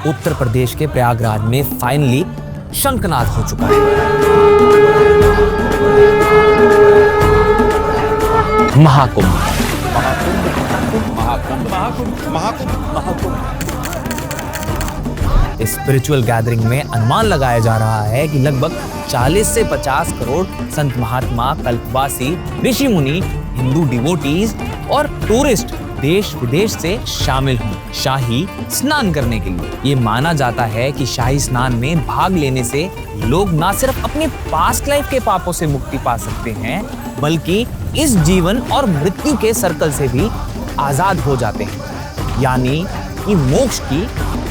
उत्तर प्रदेश के प्रयागराज में फाइनली शंखनाद हो चुका है। महाकुंभ। इस स्पिरिचुअल गैदरिंग में अनुमान लगाया जा रहा है कि लगभग 40 से 50 करोड़ संत महात्मा, कल्पवासी, ऋषि मुनि, हिंदू डिवोटीज और टूरिस्ट देश विदेश से शामिल हों शाही स्नान करने के लिए। ये माना जाता है कि शाही स्नान में भाग लेने से लोग न सिर्फ अपने पास्ट लाइफ के पापों से मुक्ति पा सकते हैं, बल्कि इस जीवन और मृत्यु के सर्कल से भी आजाद हो जाते हैं, यानी कि मोक्ष की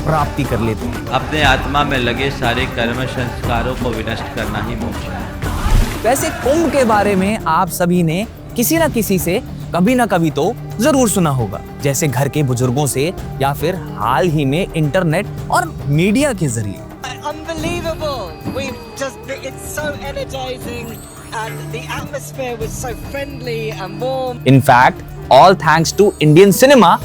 प्राप्ति कर लेते हैं। अपने आत्मा में लगे सारे कर्म संस्कारों को विनष्ट करना ही मोक्ष है। वैसे कुंभ के बारे में आप सभी ने किसी न किसी से कभी ना कभी तो जरूर सुना होगा, जैसे घर के बुजुर्गों से या फिर हाल ही में इंटरनेट और मीडिया के जरिए। Unbelievable! It's so energizing and the atmosphere was so friendly and warm. In fact, all thanks to Indian cinema,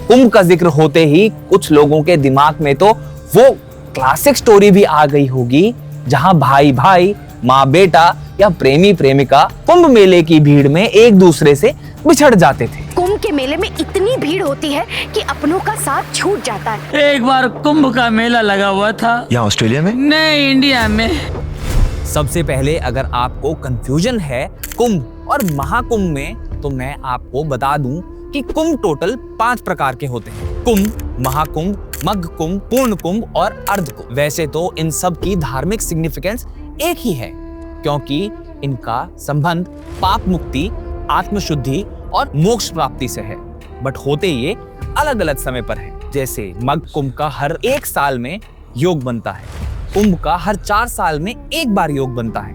कुंभ का जिक्र होते ही कुछ लोगों के दिमाग में तो वो क्लासिक स्टोरी भी आ गई होगी, जहां भाई भाई, माँ बेटा या प्रेमी प्रेमिका कुंभ मेले की भीड़ में एक दूसरे से बिछड़ जाते थे। कुंभ के मेले में इतनी भीड़ होती है कि अपनों का साथ छूट जाता है। एक बार कुंभ का मेला लगा हुआ था। यहाँ ऑस्ट्रेलिया में? नहीं, इंडिया में। सबसे पहले अगर आपको कंफ्यूजन है कुंभ और महाकुंभ में, तो मैं आपको बता दूं कि कुंभ टोटल 5 प्रकार के होते हैं: कुंभ, महाकुंभ, मघ कुंभ, पूर्ण कुंभ और अर्ध कुंभ। वैसे तो इन सब की धार्मिक सिग्निफिकेंस एक ही है, क्योंकि इनका संबंध पाप मुक्ति, आत्मशुद्धि और मोक्ष प्राप्ति से है, बट होते ये अलग अलग समय पर है। जैसे मघ कुंभ का हर 1 साल में योग बनता है, कुंभ का हर 4 साल में 1 बार योग बनता है,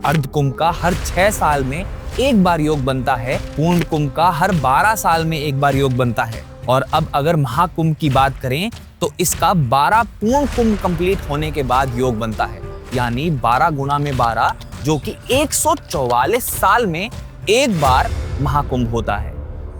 अर्ध कुंभ का हर 6 साल में 1 बार योग बनता है, पूर्ण कुंभ का हर 12 साल में 1 बार योग बनता है। और अब अगर महाकुंभ की बात करें तो इसका 12 पूर्ण कुंभ कंप्लीट होने के बाद योग बनता है, यानी 12 गुना में 12, जो कि 144 साल में 1 बार महाकुंभ होता है।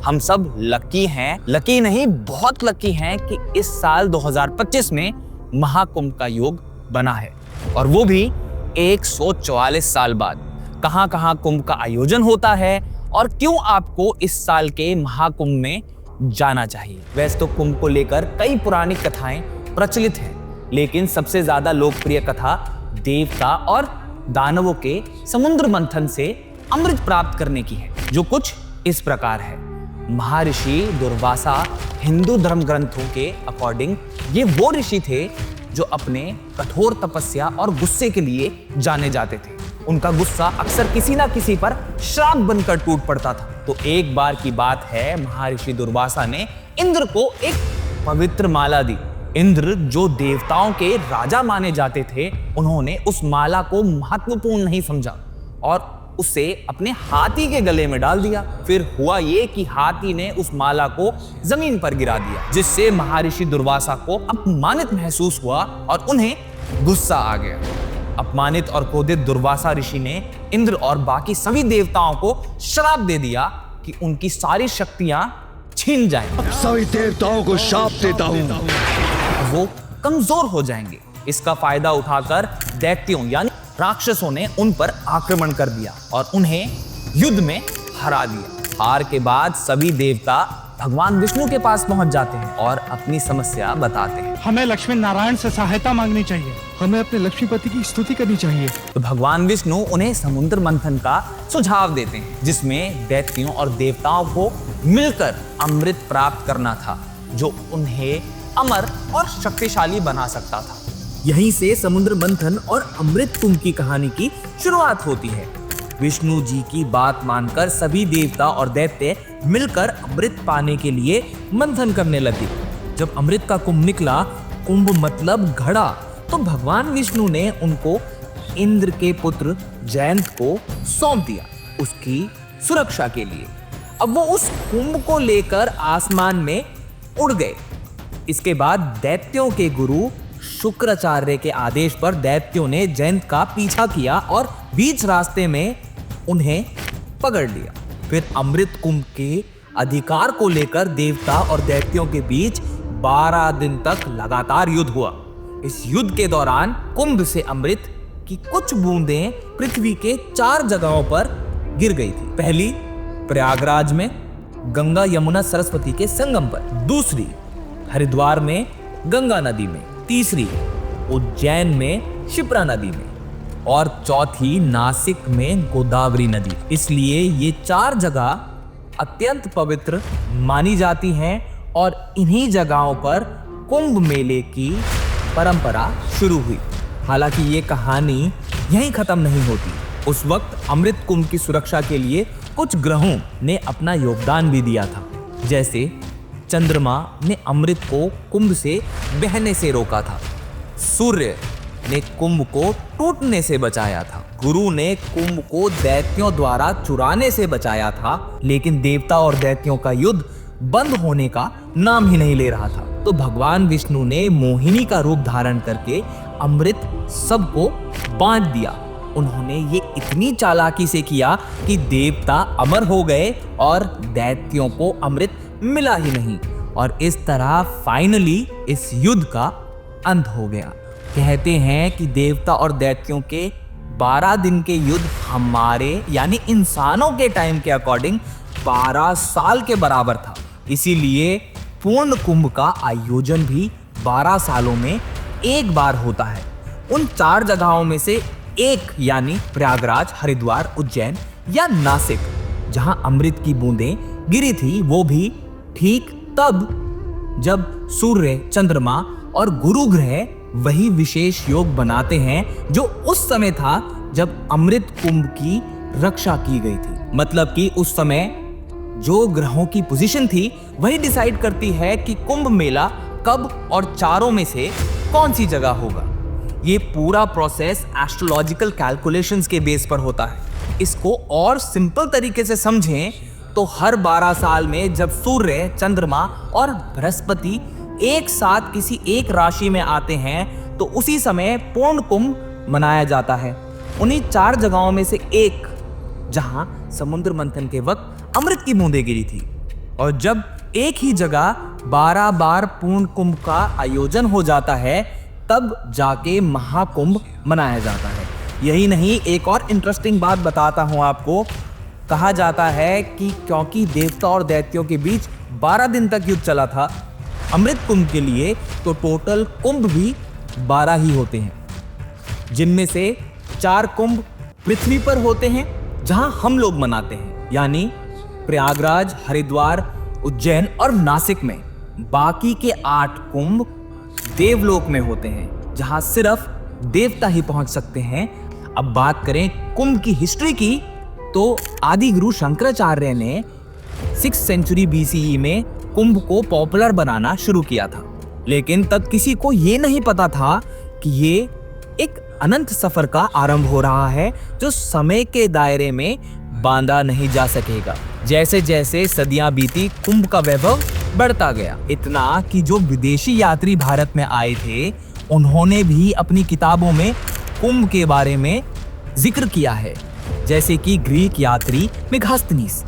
हम सब लकी हैं, लकी नहीं बहुत लकी हैं कि इस साल 2025 में महाकुंभ का योग बना है, और वो भी 144 साल बाद। कहां कहां कुंभ का आयोजन होता है और क्यों आपको इस साल के महाकुंभ में जाना चाहिए। वैसे तो कुंभ को लेकर कई पुरानी कथाएं प्रचलित हैं, लेकिन सबसे ज्यादा लोकप्रिय कथा देवता और दानवों के समुद्र मंथन से अमृत प्राप्त करने की है, जो कुछ इस प्रकार है। महर्षि दुर्वासा हिंदू धर्म ग्रंथों के अकॉर्डिंग ये वो ऋषि थे जो अपने कठोर तपस्या और गुस्से के लिए जाने जाते थे। उनका गुस्सा अक्सर किसी ना किसी पर श्राप बनकर टूट पड़ता था। तो एक बार की बात है, महर्षि दुर्वासा ने इंद्र को एक पवित्र माला दी। इंद्र जो देवताओं के राजा माने जाते थे, उन्होंने उस माला को महत्वपूर्ण नहीं समझा और उसे अपने हाथी के गले में डाल दिया। फिर हुआ ये कि हाथी ने उस माला को जमीन पर गिरा दिया, जिससे महर्षि दुर्वासा को अपमानित महसूस हुआ और उन्हें गुस्सा आ गया। अपमानित और क्रोधित दुर्वासा ऋषि ने इंद्र और बाकी सभी देवताओं को श्राप दे दिया कि उनकी सारी शक्तियां छीन जाएं। सभी देवताओं को श्राप देता हूं, वो कमजोर हो जाएंगे। इसका फायदा उठाकर दैत्यों यानी राक्षसों ने उन पर आक्रमण कर दिया और उन्हें युद्ध में हरा दिया। हार के बाद सभी देवता भगवान विष्णु के पास पहुंच जाते हैं और अपनी समस्या बताते हैं। हमें लक्ष्मी नारायण से सहायता मांगनी चाहिए, हमें अपने लक्ष्मीपति की स्तुति करनी चाहिए। तो भगवान विष्णु उन्हें समुद्र मंथन का सुझाव देते हैं, जिसमें दैत्यों और देवताओं को मिलकर अमृत प्राप्त करना था, जो उन्हें अमर और शक्तिशाली बना सकता था। यहीं से समुद्र मंथन और अमृत कुंभ की कहानी की शुरुआत होती है। विष्णु जी की बात मानकर सभी देवता और दैत्य मिलकर अमृत पाने के लिए मंथन करने लगे। जब अमृत का कुंभ निकला, कुंभ मतलब घड़ा, तो भगवान विष्णु ने उनको इंद्र के पुत्र जयंत को सौंप दिया उसकी सुरक्षा के लिए। अब वो उस कुंभ को लेकर आसमान में उड़ गए। इसके बाद दैत्यों के गुरु शुक्राचार्य के आदेश पर दैत्यों ने जयंत का पीछा किया और बीच रास्ते में उन्हें पकड़ लिया। फिर अमृत कुंभ के अधिकार को लेकर देवता और दैत्यों के बीच 12 दिन तक लगातार युद्ध हुआ। इस युद्ध के दौरान कुंभ से अमृत की कुछ बूंदें पृथ्वी के 4 जगहों पर गिर गई थी। पहली प्रयागराज में गंगा यमुना सरस्वती के संगम पर, दूसरी हरिद्वार में गंगा नदी में, तीसरी उज्जैन में शिप्रा नदी में और चौथी नासिक में गोदावरी नदी। इसलिए ये 4 जगह अत्यंत पवित्र मानी जाती हैं और इन्हीं जगहों पर कुंभ मेले की परंपरा शुरू हुई। हालांकि ये कहानी यहीं खत्म नहीं होती। उस वक्त अमृत कुंभ की सुरक्षा के लिए कुछ ग्रहों ने अपना योगदान भी दिया था। जैसे चंद्रमा ने अमृत को कुंभ से बहने से रोका था, सूर्य ने कुंभ को टूटने से बचाया था, गुरु ने कुंभ को दैत्यों द्वारा चुराने से बचाया था। लेकिन देवता और दैत्यों का युद्ध बंद होने का नाम ही नहीं ले रहा था। तो भगवान विष्णु ने मोहिनी का रूप धारण करके अमृत सबको बांट दिया। उन्होंने ये इतनी चालाकी से किया कि देवता अमर हो गए और दैत्यों को अमृत मिला ही नहीं। और इस तरह फाइनली इस युद्ध का अंत हो गया। कहते हैं कि देवता और दैत्यों के 12 दिन के युद्ध हमारे यानी इंसानों के टाइम के अकॉर्डिंग 12 साल के बराबर था। इसीलिए पूर्ण कुंभ का आयोजन भी 12 सालों में एक बार होता है। उन 4 जगहों में से एक यानी प्रयागराज, हरिद्वार, उज्जैन या नासिक जहां अमृत की बूंदें गिरी थी, वो भी ठीक तब जब सूर्य, चंद्रमा और गुरु ग्रह वही विशेष योग बनाते हैं जो उस समय था जब अमृत कुंभ की रक्षा की गई थी। मतलब कि उस समय जो ग्रहों की पोजीशन थी वही डिसाइड करती है कि कुंभ मेला कब और चारों में से कौन सी जगह होगा। ये पूरा प्रोसेस एस्ट्रोलॉजिकल कैलकुलेशंस के बेस पर होता है। इसको और सिंपल तरीके से समझें तो हर 12 साल में जब सूर्य, चंद्रमा और बृहस्पति एक साथ किसी एक राशि में आते हैं तो उसी समय पूर्ण कुंभ मनाया जाता है। उन्हीं 4 जगहों में से एक जहां समुद्र मंथन के वक्त अमृत की बूंदें गिरी थी। और जब एक ही जगह 12 बार पूर्ण कुंभ का आयोजन हो जाता है तब जाके महाकुंभ मनाया जाता है। यही नहीं, एक और इंटरेस्टिंग बात बताता हूं आपको। कहा जाता है कि क्योंकि देवता और दैत्यों के बीच 12 दिन तक युद्ध चला था अमृत कुंभ के लिए, तो टोटल कुंभ भी 12 ही होते हैं, जिनमें से 4 कुंभ पृथ्वी पर होते हैं जहां हम लोग मनाते हैं, यानी प्रयागराज, हरिद्वार, उज्जैन और नासिक में। बाकी के 8 कुंभ देवलोक में होते हैं जहां सिर्फ देवता ही पहुंच सकते हैं। अब बात करें कुंभ की हिस्ट्री की, तो आदि गुरु शंकराचार्य ने 6th सेंचुरी BCE में कुंभ को पॉपुलर बनाना शुरू किया था। लेकिन तब किसी को ये नहीं पता था कि ये एक अनंत सफर का आरंभ हो रहा है जो समय के दायरे में बांधा नहीं जा सकेगा। जैसे जैसे सदियां बीती कुंभ का वैभव बढ़ता गया, इतना कि जो विदेशी यात्री भारत में आए थे उन्होंने भी अपनी किताबों में कुंभ के बारे में जिक्र किया है। जैसे कि ग्रीक यात्री मेगास्थनीस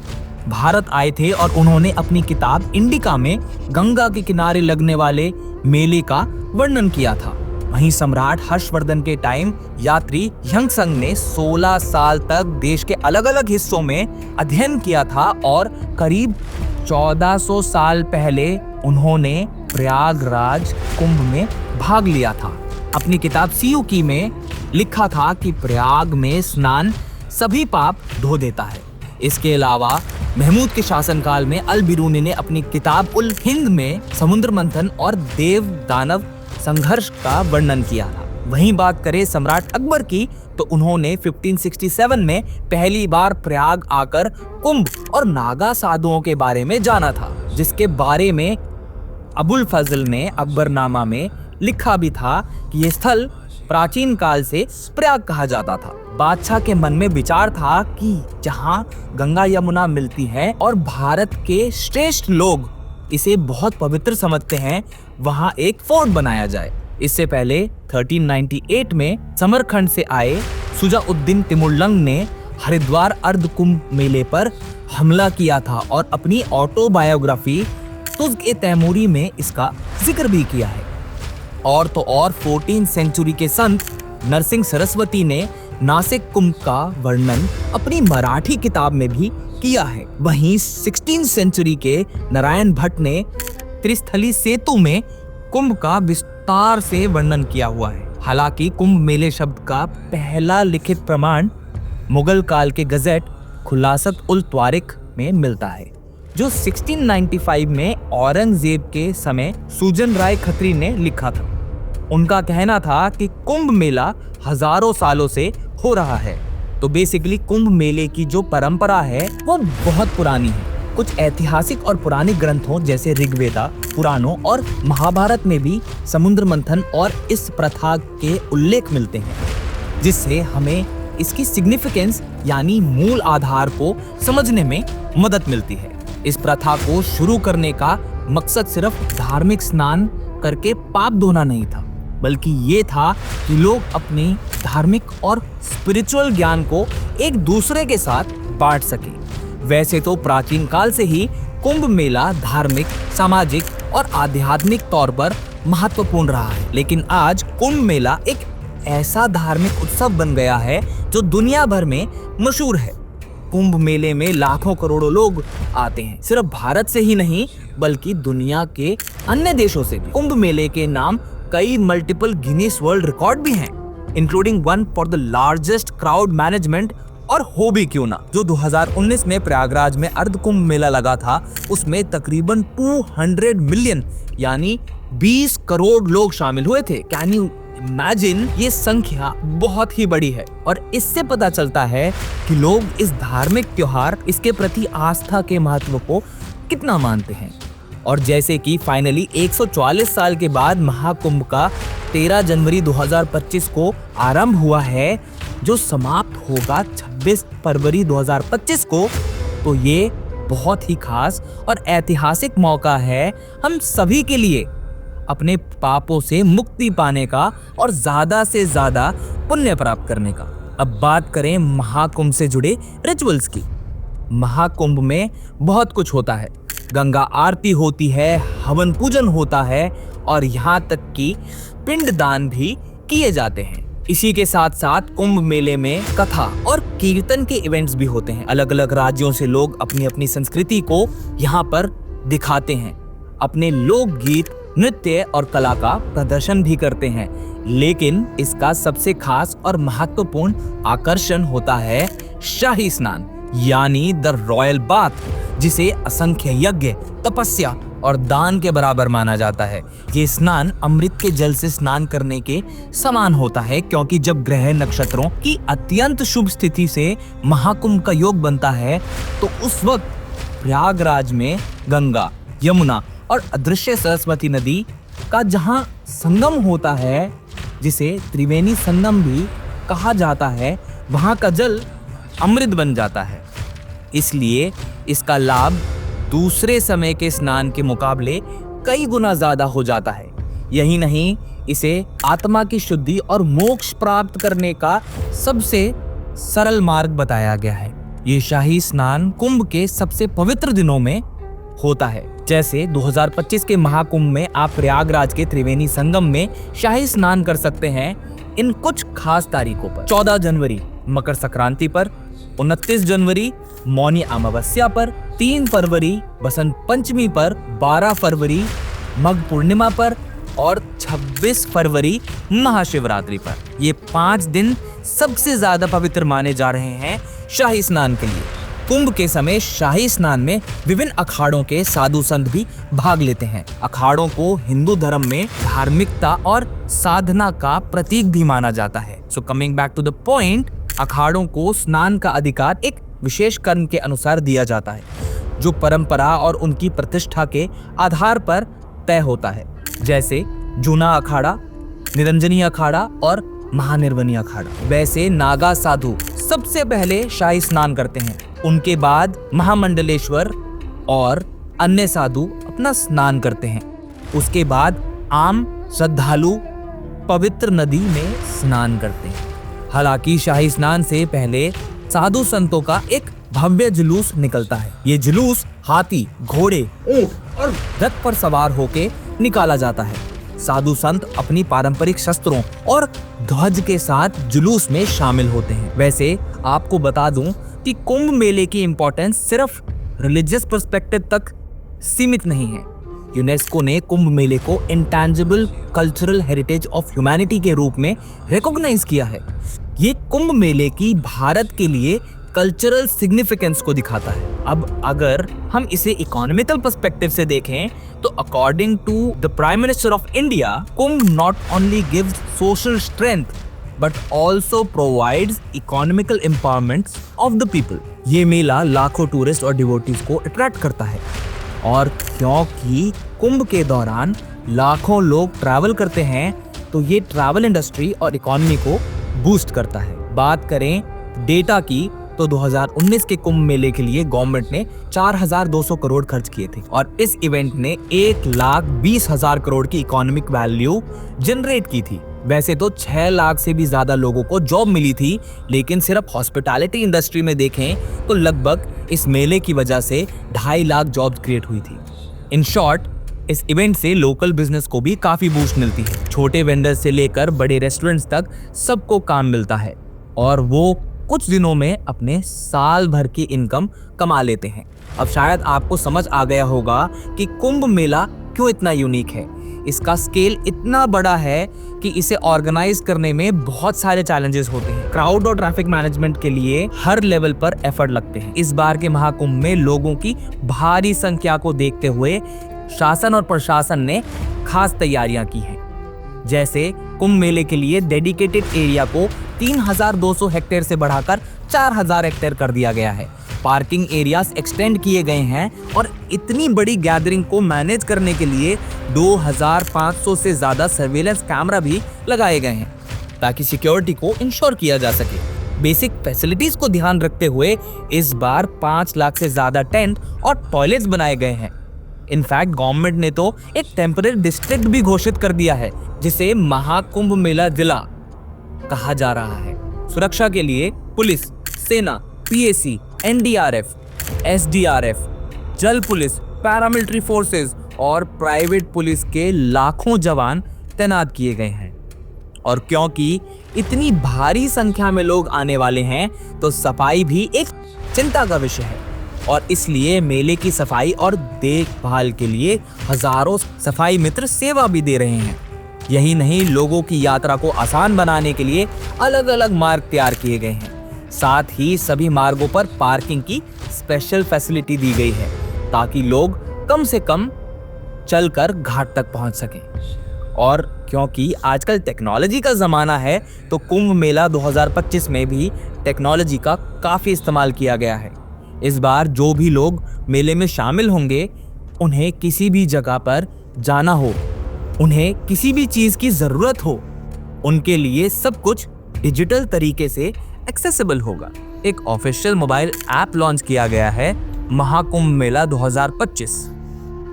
भारत आए थे और उन्होंने अपनी किताब इंडिका में गंगा के किनारे लगने वाले मेले का वर्णन किया था। वहीं सम्राट हर्षवर्धन के टाइम यात्री यंगसंग ने 16 साल तक देश के अलग अलग हिस्सों में अध्ययन किया था और करीब 1400 साल पहले उन्होंने प्रयागराज कुंभ में भाग लिया था। अपनी किताब सियुकी में लिखा था कि प्रयाग में स्नान सभी पाप धो देता है। इसके अलावा महमूद के शासनकाल में अल बिरूनी ने अपनी किताब उल हिंद में समुद्र मंथन और देव दानव संघर्ष का वर्णन किया था। वहीं बात करें सम्राट अकबर की, तो उन्होंने 1567 में पहली बार प्रयाग आकर कुंभ और नागा साधुओं के बारे में जाना था, जिसके बारे में अबुल फजल ने अकबरनामा में लिखा भी था कि यह स्थल प्राचीन काल से प्रयाग कहा जाता था। बादशाह के मन में विचार था कि जहां गंगा यमुना मिलती है और भारत के श्रेष्ठ लोग इसे बहुत पवित्र समझते हैं, वहां एक फोर्ट बनाया जाए। इससे पहले 1398 में समरखंड से आए सुजाउद्दीन तिमुरलंग ने हरिद्वार अर्ध कुंभ मेले पर हमला किया था और अपनी ऑटोबायोग्राफी तुज़्क़-ए-तैमूरी में इसका जिक्र भी किया है। और तो और 14th सेंचुरी के संत नरसिंह सरस्वती ने नासिक कुंभ का वर्णन अपनी मराठी किताब में भी किया है। वहीं 16th सेंचुरी के नारायण भट्ट ने त्रिस्थली सेतु में कुंभ का विस्तार से वर्णन किया हुआ है। हालांकि कुंभ मेले शब्द का पहला लिखित प्रमाण मुगल काल के गजेट खुलासत उल त्वारिक में मिलता है, जो 1695 में औरंगजेब के समय सुजन राय खत्री ने लिखा था। उनका कहना था कि कुंभ मेला हजारों सालों से हो रहा है। तो बेसिकली कुंभ मेले की जो परंपरा है वो बहुत पुरानी है। कुछ ऐतिहासिक और पुराने ग्रंथों जैसे ऋग्वेदा, पुराणों और महाभारत में भी समुद्र मंथन और इस प्रथा के उल्लेख मिलते हैं, जिससे हमें इसकी सिग्निफिकेंस यानी मूल आधार को समझने में मदद मिलती है। इस प्रथा को शुरू करने का मकसद सिर्फ धार्मिक स्नान करके पाप धोना नहीं था, बल्कि ये था कि लोग अपने धार्मिक और स्पिरिचुअल ज्ञान को एक दूसरे के साथ बांट सके। वैसे तो प्राचीन काल से ही कुंभ मेला धार्मिक, सामाजिक और आध्यात्मिक तौर पर महत्वपूर्ण रहा है, लेकिन आज कुंभ मेला एक ऐसा धार्मिक उत्सव बन गया है जो दुनिया भर में मशहूर है। कुंभ मेले में लाखों करोड़ों लोग आते हैं, सिर्फ भारत से ही नहीं बल्कि दुनिया के अन्य देशों से भी। कुंभ मेले के नाम कई मल्टीपल गिनीज वर्ल्ड रिकॉर्ड भी हैं, including one for the largest crowd management, और हो भी क्यों ना, जो 2019 में प्रयागराज में अर्ध कुंभ मेला लगा था, उसमें तकरीबन 200 मिलियन यानी 20 करोड़ लोग शामिल हुए थे। Can you imagine? ये संख्या बहुत ही बड़ी है और इससे पता चलता है कि लोग इस धार्मिक त्योहार, इसके प्रति आस्था के महत्व को कितना मानते हैं। और जैसे कि फाइनली 144 साल के बाद महाकुंभ का 13 जनवरी 2025 को आरंभ हुआ है, जो समाप्त होगा 26 फरवरी 2025 को, तो ये बहुत ही खास और ऐतिहासिक मौका है हम सभी के लिए अपने पापों से मुक्ति पाने का और ज्यादा से ज्यादा पुण्य प्राप्त करने का। अब बात करें महाकुंभ से जुड़े रिचुअल्स की। महाकुंभ में बहुत कुछ होता है। गंगा आरती होती है, हवन पूजन होता है और यहाँ तक कि पिंडदान भी किए जाते हैं। इसी के साथ साथ कुंभ मेले में कथा और कीर्तन के इवेंट्स भी होते हैं। अलग अलग राज्यों से लोग अपनी अपनी संस्कृति को यहाँ पर दिखाते हैं, अपने लोकगीत, नृत्य और कला का प्रदर्शन भी करते हैं। लेकिन इसका सबसे खास और महत्वपूर्ण आकर्षण होता है शाही स्नान यानी द रॉयल बाथ, जिसे असंख्य यज्ञ, तपस्या और दान के बराबर माना जाता है। ये स्नान अमृत के जल से स्नान करने के समान होता है, क्योंकि जब ग्रह नक्षत्रों की अत्यंत शुभ स्थिति से महाकुंभ का योग बनता है तो उस वक्त प्रयागराज में गंगा, यमुना और अदृश्य सरस्वती नदी का जहां संगम होता है, जिसे त्रिवेणी संगम भी कहा जाता है, वहां का जल अमृत बन जाता है। इसलिए इसका लाभ दूसरे समय के स्नान के मुकाबले कई गुना ज्यादा हो जाता है। यही नहीं, इसे आत्मा की शुद्धि और मोक्ष प्राप्त करने का सबसे सरल मार्ग बताया गया है। ये शाही स्नान कुंभ के सबसे पवित्र दिनों में होता है। जैसे 2025 के महाकुंभ में आप प्रयागराज के त्रिवेणी संगम में शाही स्नान कर सकते हैं इन कुछ खास तारीखों पर। 14 जनवरी मकर संक्रांति पर, 29 जनवरी मौनी अमावस्या पर, 3 फरवरी बसंत पंचमी पर, 12 फरवरी मघ पूर्णिमा पर और 26 फरवरी महाशिवरात्रि पर। ये 5 दिन सबसे ज्यादा पवित्र माने जा रहे हैं शाही स्नान के लिए। कुंभ के समय शाही स्नान में विभिन्न अखाड़ों के साधु संत भी भाग लेते हैं। अखाड़ों को हिंदू धर्म में धार्मिकता और साधना का प्रतीक भी माना जाता है। So coming back to the point, अखाड़ों को स्नान का अधिकार एक विशेष कर्म के अनुसार दिया जाता है, जो परंपरा और उनकी प्रतिष्ठा के आधार पर तय होता है। जैसे जूना अखाड़ा, निरंजनी अखाड़ा और महानिर्वनी अखाड़ा। वैसे नागा साधु सबसे पहले शाही स्नान करते हैं, उनके बाद महामंडलेश्वर और अन्य साधु अपना स्नान करते हैं। उसके बाद आम श्रद्धालु पवित्र नदी में स्नान करते हैं। हालांकि शाही स्नान से पहले साधु संतों का एक भव्य जुलूस निकलता है। ये जुलूस हाथी, घोड़े, ऊंट और रथ पर सवार होके निकाला जाता है। साधु संत अपनी पारंपरिक शस्त्रों और ध्वज के साथ जुलूस में शामिल होते हैं। वैसे आपको बता दूं कि कुंभ मेले की इंपॉर्टेंस सिर्फ रिलीजियस पर्सपेक्टिव तक सीमित नहीं है। यूनेस्को ने कुंभ मेले को intangible cultural heritage of humanity के रूप में रिकॉग्नाइज किया है। ये कुंभ मेले की भारत के लिए कल्चरल सिग्निफिकेंस को दिखाता है। अब अगर हम इसे इकोनॉमिकल पर्सपेक्टिव से देखें तो according to the Prime Minister of India, Kumbh not only gives social strength but also provides economical empowerment of the people. ये मेला लाखों टूरिस्ट और डिवोटीज को अट्रैक्ट करता है और क्योंकि कुंभ के दौरान लाखों लोग ट्रैवल करते हैं तो ये ट्रैवल इंडस्ट्री और इकोनॉमी को बूस्ट करता है। बात करें डेटा की तो 2019 के कुंभ मेले के लिए गवर्नमेंट ने 4,200 करोड़ खर्च किए थे और इस इवेंट ने 1,20,000 करोड़ की इकोनॉमिक वैल्यू जनरेट की थी। वैसे तो 6 लाख से भी ज्यादा लोगों को जॉब मिली थी, लेकिन सिर्फ हॉस्पिटैलिटी इंडस्ट्री में देखें तो लगभग इस मेले की वजह से 2.5 लाख जॉब्स क्रिएट हुई थी। इन शॉर्ट, इस इवेंट से लोकल बिजनेस को भी काफी बूस्ट मिलती है। छोटे वेंडर्स से लेकर बड़े रेस्टोरेंट्स तक सबको काम मिलता है और वो कुछ दिनों में अपने साल भर की इनकम कमा लेते हैं। अब शायद आपको समझ आ गया होगा कि कुंभ मेला क्यों इतना यूनिक है। इसका स्केल इतना बड़ा है कि इसे ऑर्गेनाइज करने में बहुत सारे चैलेंजेस होते हैं। क्राउड और ट्रैफिक मैनेजमेंट के लिए हर लेवल पर एफर्ट लगते हैं। इस बार के महाकुंभ में लोगों की भारी संख्या को देखते हुए शासन और प्रशासन ने खास तैयारियां की हैं। जैसे कुंभ मेले के लिए डेडिकेटेड एरिया को 3,200 हेक्टेयर से बढ़ाकर 4,000 हेक्टेयर कर दिया गया है। पार्किंग एरियाज एक्सटेंड किए गए हैं और इतनी बड़ी गैदरिंग को मैनेज करने के लिए 2,500 से ज्यादा सर्वेलेंस कैमरा भी लगाए गए हैं ताकि सिक्योरिटी को इंश्योर किया जा सके। बेसिक फैसिलिटीज को ध्यान रखते हुए इस बार 5 लाख से ज्यादा टेंट और टॉयलेट्स बनाए गए हैं। इनफैक्ट गवर्नमेंट ने तो एक टेम्पररी डिस्ट्रिक्ट भी घोषित कर दिया है जिसे महाकुंभ मेला जिला कहा जा रहा है। सुरक्षा के लिए पुलिस, सेना, पीएसी, एनडीआरएफ, एसडीआरएफ, जल पुलिस, पैरामिलिट्री फोर्सेस और प्राइवेट पुलिस के लाखों जवान तैनात किए गए हैं। और क्योंकि इतनी भारी संख्या में लोग आने वाले हैं तो सफाई भी एक चिंता का विषय है और इसलिए मेले की सफाई और देखभाल के लिए हजारों सफाई मित्र सेवा भी दे रहे हैं। यही नहीं, लोगों की यात्रा को आसान बनाने के लिए अलग अलग मार्ग तैयार किए गए हैं। साथ ही सभी मार्गों पर पार्किंग की स्पेशल फैसिलिटी दी गई है ताकि लोग कम से कम चलकर घाट तक पहुंच सकें। और क्योंकि आजकल टेक्नोलॉजी का ज़माना है तो कुंभ मेला 2025 में भी टेक्नोलॉजी का काफ़ी इस्तेमाल किया गया है। इस बार जो भी लोग मेले में शामिल होंगे, उन्हें किसी भी जगह पर जाना हो, उन्हें किसी भी चीज़ की ज़रूरत हो, उनके लिए सब कुछ डिजिटल तरीके से एक्सेसिबल होगा। एक ऑफिशियल मोबाइल ऐप लॉन्च किया गया है, महाकुंभ मेला 2025।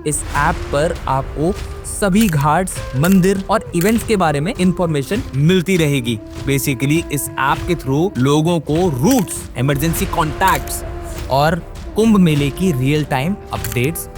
इस ऐप पर आपको सभी घाट्स, मंदिर और इवेंट्स के बारे में इंफॉर्मेशन मिलती रहेगी। बेसिकली इस ऐप के थ्रू लोगों को रूट्स, इमरजेंसी कॉन्टैक्ट्स और कुंभ मेले की रियल टाइम अपडेट्स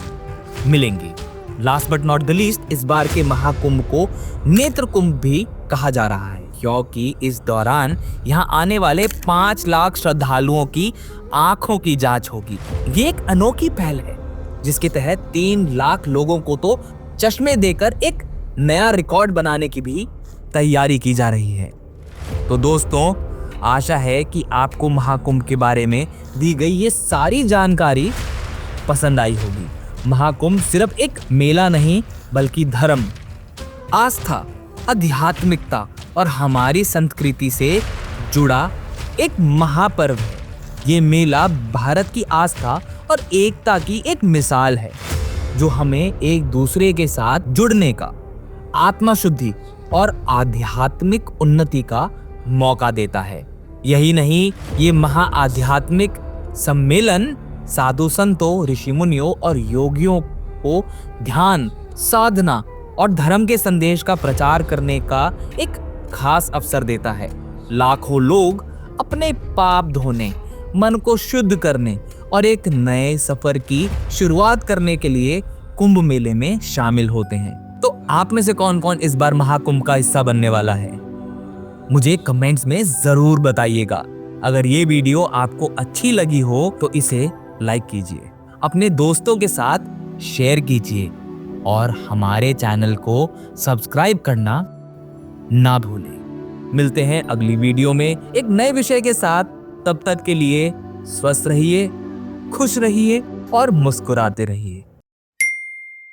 मिलेंगी। Last but not the least, इस बार के महाकुंभ को नेत्र कुंभ भी कहा जा रहा है क्योंकि इस दौरान यहाँ आने वाले 5 लाख श्रद्धालुओं की आंखों की जांच होगी। ये एक अनोखी पहल है जिसके तहत 3 लाख लोगों को तो चश्मे देकर एक नया रिकॉर्ड बनाने की भी तैयारी की जा रही है। तो दोस्तों, आशा है कि आपको महाकुंभ के बारे में दी गई ये सारी जानकारी पसंद आई होगी। महाकुंभ सिर्फ एक मेला नहीं बल्कि धर्म, आस्था, आध्यात्मिकता और हमारी संस्कृति से जुड़ा एक महापर्व है। ये मेला भारत की आस्था और एकता की एक मिसाल है जो हमें एक दूसरे के साथ जुड़ने का, आत्मा शुद्धि और आध्यात्मिक उन्नति का मौका देता है। यही नहीं, ये महाआध्यात्मिक सम्मेलन साधु संतों, ऋषि मुनियों और योगियों को ध्यान, साधना और धर्म के संदेश का प्रचार करने का एक खास अवसर देता है। लाखों लोग अपने पाप धोने, मन को शुद्ध करने और एक नए सफर की शुरुआत करने के लिए कुंभ मेले में शामिल होते हैं। तो आप में से कौन कौन इस बार महाकुंभ का हिस्सा बनने वाला है, मुझे कमेंट्स में जरूर बताइएगा। अगर ये वीडियो आपको अच्छी लगी हो तो इसे लाइक कीजिए, अपने दोस्तों के साथ शेयर कीजिए और हमारे चैनल को सब्सक्राइब करना ना भूलें। मिलते हैं अगली वीडियो में एक नए विषय के साथ। तब तक के लिए स्वस्थ रहिए, खुश रहिए और मुस्कुराते रहिए।